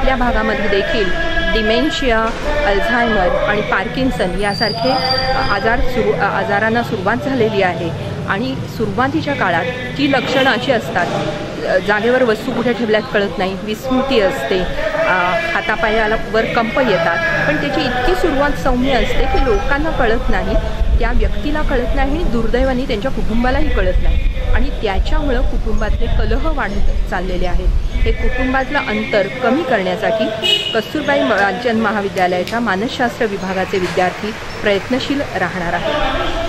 आपल्या भागामध्ये देखील डिमेन्शिया, अल्झायमर आणि पार्किन्सन यासारखे आजारांना सुरुवात झालेली आहे। आणि सुरुवातीच्या काळात ती लक्षणं अशी असतात, जागेवर वस्तू कुठे ठेवल्यात कळत नाही, विस्मृती असते, हातापायाला वर कंप येतात, पण त्याची इतकी सुरुवात सौम्य असते की लोकांना कळत नाही, त्या व्यक्तीला कळत नाही आणि दुर्दैवाने त्यांच्या कुटुंबालाही कळत नाही आणि त्याच्यामुळं कुटुंबातले कलह वाढत चाललेले आहेत। हे कुटुंबातलं अंतर कमी करण्यासाठी कस्तुरबाई राज्य महाविद्यालयाच्या मानसशास्त्र विभागाचे विद्यार्थी प्रयत्नशील राहणार आहेत।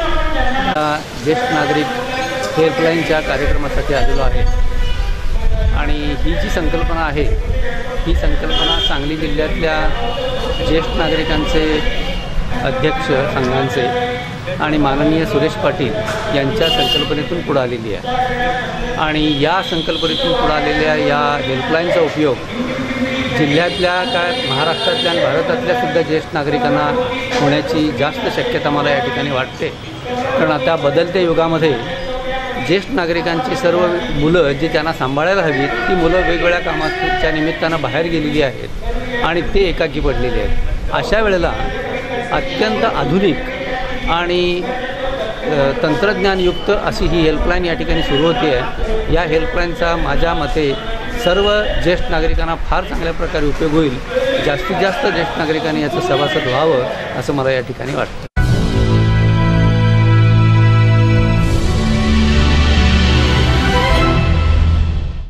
ज्येष्ठ नागरिक हेल्पलाईनच्या कार्यक्रमासाठी आलेलो आहे आणि ही जी संकल्पना आहे ही संकल्पना सांगली जिल्ह्यातल्या ज्येष्ठ नागरिकांचे अध्यक्ष संघांचे आणि माननीय सुरेश पाटील यांच्या संकल्पनेतून पुढे आलेली आहे आणि या संकल्पनेतून पुढे आलेल्या या हेल्पलाईनचा उपयोग जिल्ह्यातल्या महाराष्ट्रातल्या आणि भारतातल्या सुद्धा ज्येष्ठ नागरिकांना होण्याची जास्त शक्यता मला या ठिकाणी वाटते। कारण आता बदलत्या युगामध्ये ज्येष्ठ नागरिकांची सर्व मुलं जी त्यांना सांभाळायला हवीत ती मुलं वेगवेगळ्या कामाच्या निमित्तानं बाहेर गेलेली आहेत आणि ते एकाकी पडलेले आहेत। अशा वेळेला अत्यंत आधुनिक आणि तंत्रज्ञानयुक्त अशी ही हेल्पलाईन या ठिकाणी सुरू होते आहे। या हेल्पलाईनचा माझ्या मते सर्व ज्येष्ठ नागरिकांना फार चांगल्या प्रकारे उपयोग होईल। जास्तीत जास्त ज्येष्ठ नागरिकांनी याचं सभासद व्हावं असं मला या ठिकाणी वाटतं।